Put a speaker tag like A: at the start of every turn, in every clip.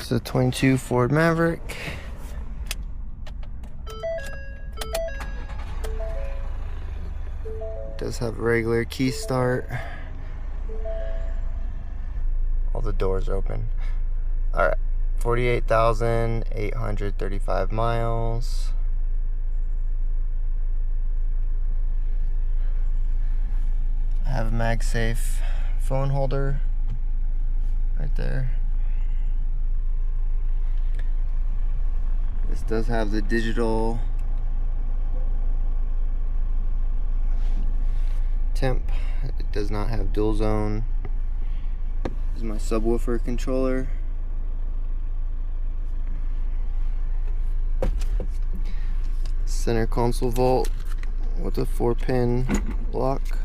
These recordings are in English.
A: It's a 22 Ford Maverick. It does have a regular key start. All the doors are open. Alright, 48,835 miles. I have a MagSafe phone holder right there. This does have the digital temp. It does not have dual zone. This is my subwoofer controller. Center console vault with a 4-pin lock.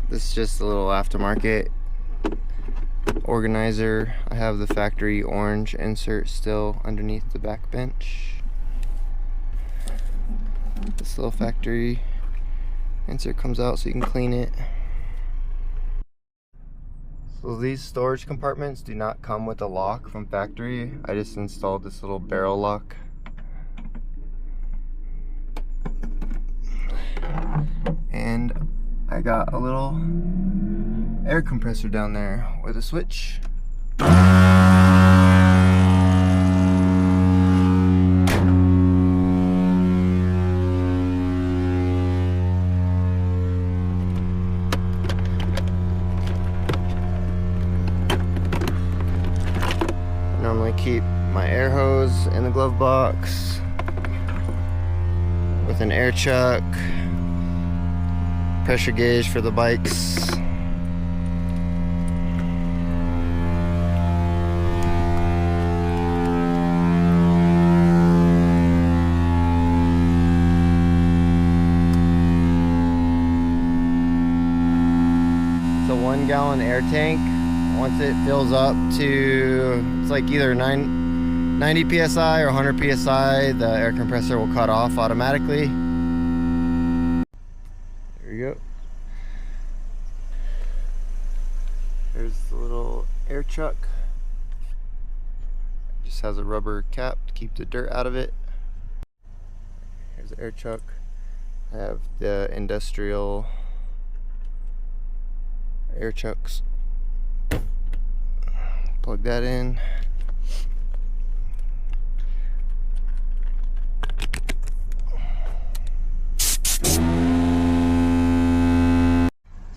A: This is just a little aftermarket organizer. I have the factory orange insert still underneath the back bench. This little factory insert comes out so you can clean it. So these storage compartments do not come with a lock from factory. I just installed this little barrel lock. And I got a little air compressor down there with a switch. I normally keep my air hose in the glove box with an air chuck, pressure gauge for the bikes. It's a 1-gallon air tank. Once it fills up to, it's like either 90 psi or 100 psi, the air compressor will cut off automatically. There you go. There's the little air chuck. It just has a rubber cap to keep the dirt out of it. Here's the air chuck. I have the industrial air chucks. Plug that in.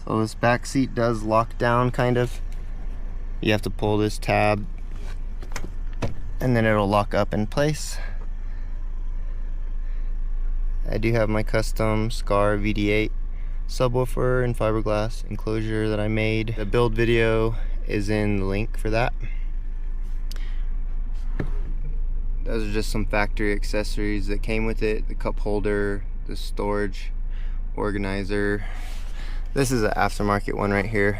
A: So this back seat does lock down, kind of. You have to pull this tab and then it'll lock up in place. I do have my custom Scar VD8 subwoofer and fiberglass enclosure that I made. The build video is in the link for that. Those are just some factory accessories that came with it. The cup holder, the storage organizer. This is an aftermarket one right here.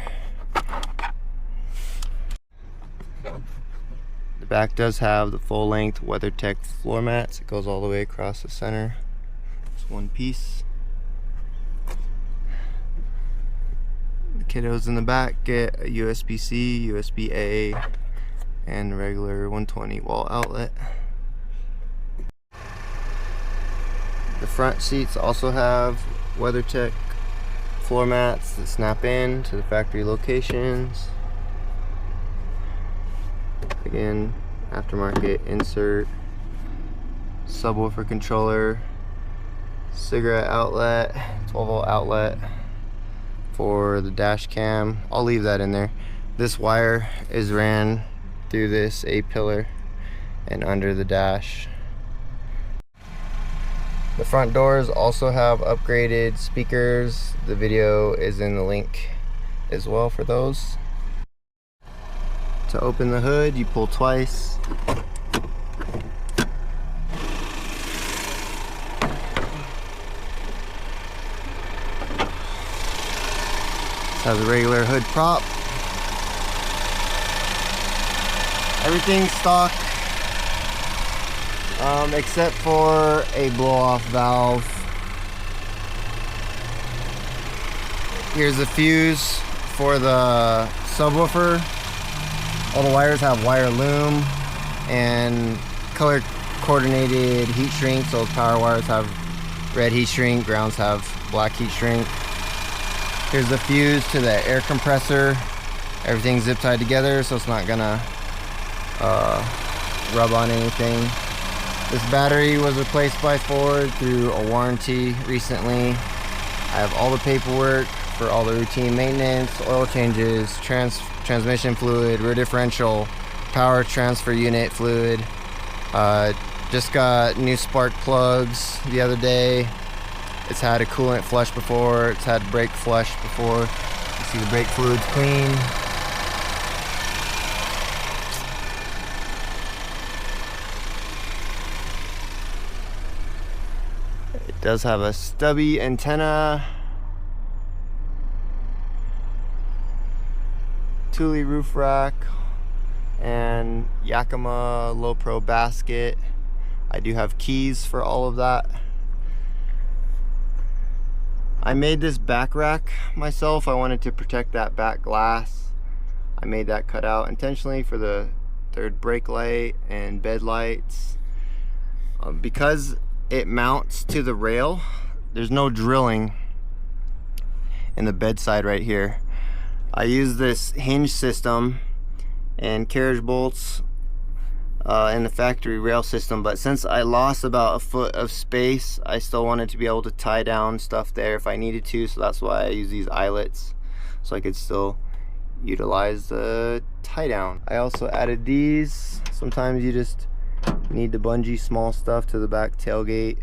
A: The back does have the full length WeatherTech floor mats. It goes all the way across the center. It's one piece. The kiddos in the back get a USB-C, USB-A, and a regular 120 wall outlet. The front seats also have WeatherTech floor mats that snap in to the factory locations. Again, aftermarket insert, subwoofer controller, cigarette outlet, 12-volt outlet for the dash cam. I'll leave that in there. This wire is ran through this A-pillar and under the dash. The front doors also have upgraded speakers. The video is in the link as well for those. To open the hood, you pull twice. This has a regular hood prop. Everything's stock. Except for a blow-off valve. Here's a fuse for the subwoofer, all the wires have wire loom and color coordinated heat shrink. So power wires have red heat shrink, grounds have black heat shrink. Here's the fuse to the air compressor. Everything's zip tied together, so it's not gonna rub on anything. This battery was replaced by Ford through a warranty recently. I have all the paperwork for all the routine maintenance, oil changes, transmission fluid, rear differential, power transfer unit fluid. Just got new spark plugs the other day. It's had a coolant flush before, it's had brake flush before. You see the brake fluid's clean. It does have a stubby antenna, Thule roof rack, and Yakima low pro basket. I do have keys for all of that. I made this back rack myself. I wanted to protect that back glass. I made that cutout intentionally for the third brake light and bed lights. Because it mounts to the rail, there's no drilling in the bedside right here. I use this hinge system and carriage bolts in the factory rail system, but since I lost about a foot of space, I still wanted to be able to tie down stuff there if I needed to, so that's why I use these eyelets, so I could still utilize the tie down. I also added these. Sometimes you just need to bungee small stuff to the back tailgate,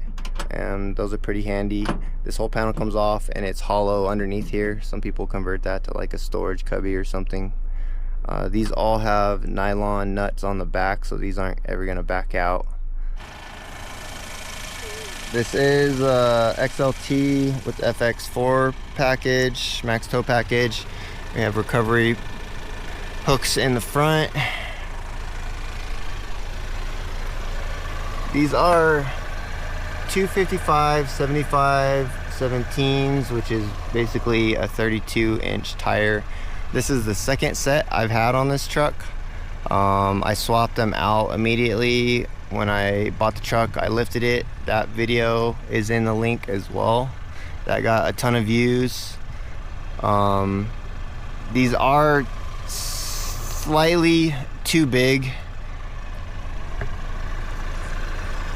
A: and those are pretty handy. This whole panel comes off and it's hollow underneath here. Some people convert that to like a storage cubby or something. These all have nylon nuts on the back, so these aren't ever going to back out. This is XLT with FX4 package, max tow package. We have recovery hooks in the front. These are 255 75 17s, which is basically a 32-inch tire. This is the second set I've had on this truck. I swapped them out immediately when I bought the truck. I lifted it. That video is in the link as well. That got a ton of views. These are slightly too big.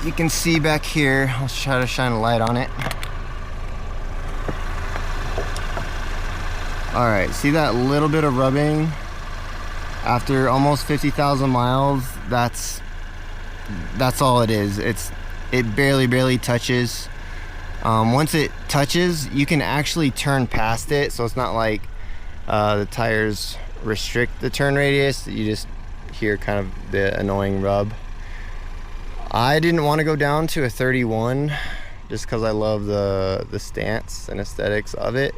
A: You can see back here. I'll try to shine a light on it. All right, see that little bit of rubbing? After almost 50,000 miles, that's all it is. It barely touches. Once it touches, you can actually turn past it, so it's not like the tires restrict the turn radius. You just hear kind of the annoying rub. I didn't want to go down to a 31 just because I love the stance and aesthetics of it.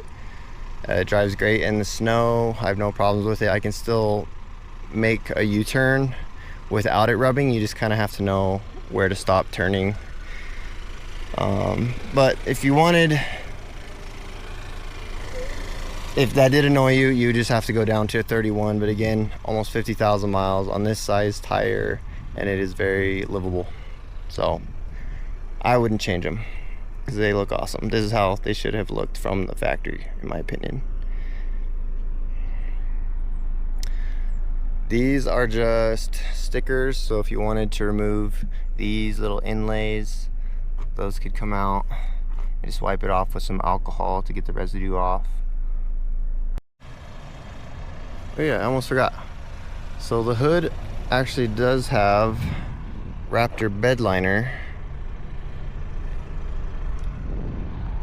A: It drives great in the snow. I have no problems with it. I can still make a U-turn without it rubbing. You just kind of have to know where to stop turning. But if that did annoy you, you just have to go down to a 31. But again, almost 50,000 miles on this size tire, and it is very livable. So I wouldn't change them because they look awesome. This is how they should have looked from the factory, in my opinion. These are just stickers, so if you wanted to remove these little inlays, those could come out. And just wipe it off with some alcohol to get the residue off. Oh yeah, I almost forgot. So the hood actually does have Raptor bed liner,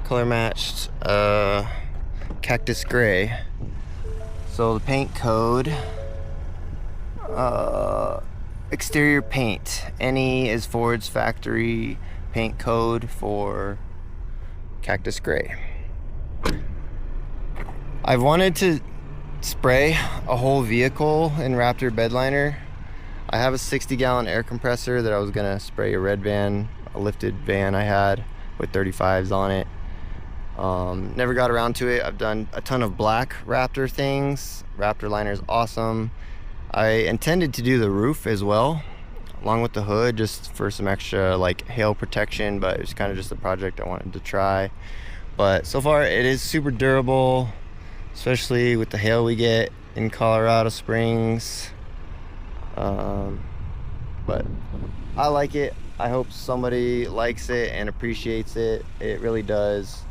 A: color matched cactus gray. So the paint code, exterior paint, NE is Ford's factory paint code for cactus gray. I've wanted to spray a whole vehicle in Raptor bed liner. I have a 60-gallon air compressor that I was gonna spray a red van, a lifted van I had with 35s on it. Never got around to it. I've done a ton of black Raptor things. Raptor liner is awesome. I intended to do the roof as well, along with the hood, just for some extra like hail protection, but it was kind of just a project I wanted to try. But so far it is super durable, especially with the hail we get in Colorado Springs. But I like it. I hope somebody likes it and appreciates it. It really does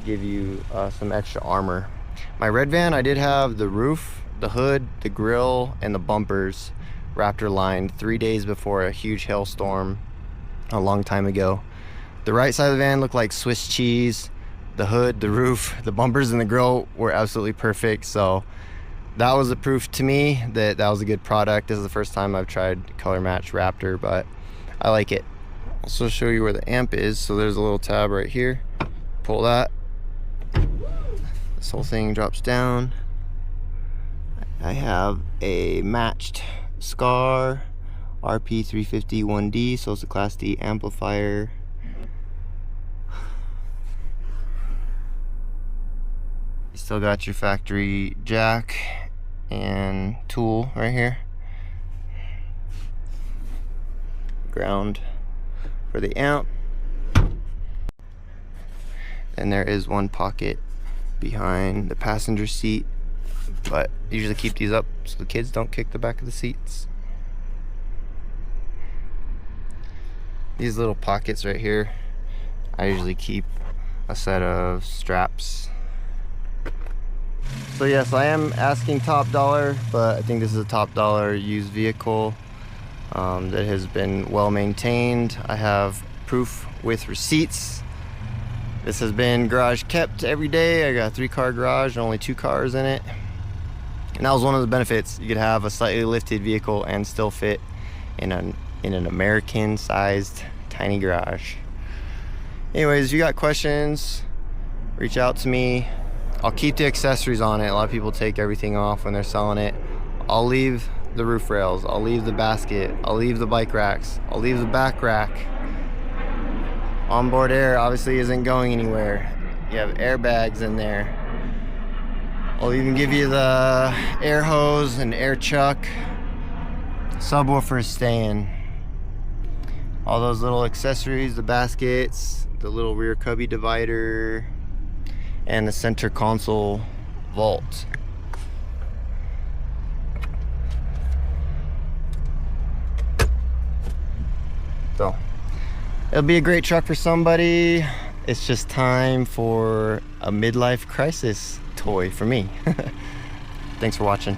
A: give you some extra armor. My red van, I did have the roof, the hood, the grill, and the bumpers Raptor lined 3 days before a huge hailstorm a long time ago. The right side of the van looked like Swiss cheese. The hood, the roof, the bumpers, and the grill were absolutely perfect. So that was a proof to me that that was a good product. This is the first time I've tried color match Raptor, but I like it. I'll also show you where the amp is. So there's a little tab right here. Pull that. This whole thing drops down. I have a matched SCAR RP350 1D, so it's a Class D amplifier. You still got your factory jack and tool right here. Ground for the amp. And there is one pocket behind the passenger seat, but I usually keep these up so the kids don't kick the back of the seats. These little pockets right here, I usually keep a set of straps. So yes, I am asking top dollar, but I think this is a top dollar used vehicle that has been well maintained. I have proof with receipts. This has been garage kept every day. I got a 3-car garage and only 2 cars in it. And that was one of the benefits. You could have a slightly lifted vehicle and still fit in an American sized tiny garage. Anyways, if you got questions, reach out to me. I'll keep the accessories on it. A lot of people take everything off when they're selling it. I'll leave the roof rails. I'll leave the basket. I'll leave the bike racks. I'll leave the back rack. Onboard air obviously isn't going anywhere. You have airbags in there. I'll even give you the air hose and air chuck. Subwoofer is staying. All those little accessories, the baskets, the little rear cubby divider, and the center console vault. So it'll be a great truck for somebody. It's just time for a midlife crisis toy for me. Thanks for watching.